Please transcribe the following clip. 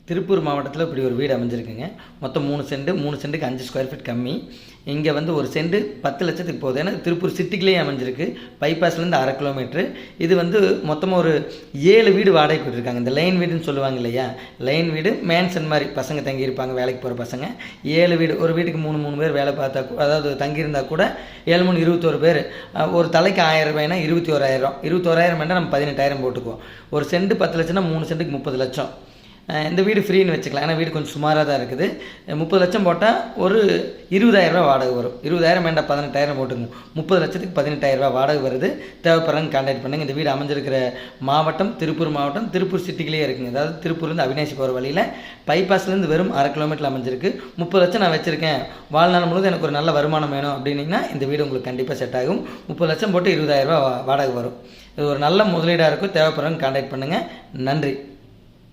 திருப்பூர் மாவட்டத்தில் இப்படி ஒரு வீடு அமைஞ்சிருக்குங்க. மொத்தம் 3 சென்ட், 3 சென்ட்டுக்கு 5 ஸ்கொயர் ஃபீட் கம்மி. இங்கே வந்து ஒரு சென்ட் 10 லட்சத்துக்கு போகுது. ஏன்னா திருப்பூர் சிட்டிக்குள்ளேயே அமைஞ்சிருக்கு. பைபாஸ்லேருந்து 1/2 கிலோமீட்ரு. இது வந்து மொத்தமாக ஒரு 7 வீடு வாடகைக்கு விட்டுருக்காங்க. இந்த லைன் வீடுன்னு சொல்லுவாங்க இல்லையா, லைன் வீடு மேன்சன் மாதிரி பசங்க தங்கியிருப்பாங்க, வேலைக்கு போகிற பசங்க. 7 வீடு, ஒரு வீட்டுக்கு 3 பேர் வேலை பார்த்தா, அதாவது தங்கியிருந்தால் கூட 7 3 21 பேர். ஒரு தலைக்கு 1000 ரூபாய்னா 21,000. 21,000 வேண்டாம், நம்ம 18,000 போட்டுக்குவோம். ஒரு சென்ட் 10 லட்சம்னா 3 சென்ட்டுக்கு 30 லட்சம். இந்த வீடு ஃப்ரீன்னு வச்சுக்கலாம். ஏன்னா வீடு கொஞ்சம் சுமாராக தான் இருக்குது. 30 லட்சம் போட்டால் ஒரு 20,000 ரூபா வாடகை வரும். 20,000 வேண்டாம், 18,000 போட்டுங்க. 30 லட்சத்துக்கு 18,000 ரூபா வாடகை வருது. தேவைப்படுறவங்க கான்டாக்ட் பண்ணுங்கள். இந்த வீடு அமைஞ்சிருக்கிற மாவட்டம் திருப்பூர் மாவட்டம், திருப்பூர் சிட்டிக்குள்ளேயே இருக்குங்க. அதாவது திருப்பூர்லேருந்து அவினாசி போகிற வழியில் பைபாஸ்லேருந்து வெறும் 1/2 கிலோமீட்டர் அமைஞ்சிருக்கு. 30 லட்சம் நான் வச்சுருக்கேன், வாழ்நாள் முழுவதும் எனக்கு ஒரு நல்ல வருமானம் வேணும் அப்படின்னிங்கன்னா இந்த வீடு உங்களுக்கு கண்டிப்பாக செட் ஆகும். 30 லட்சம் போட்டு 20,000 ரூபா வாடகை வரும். இது ஒரு நல்ல முதலீடாக இருக்கும். தேவைப்படுறவங்க கான்டாக்ட் பண்ணுங்கள். நன்றி.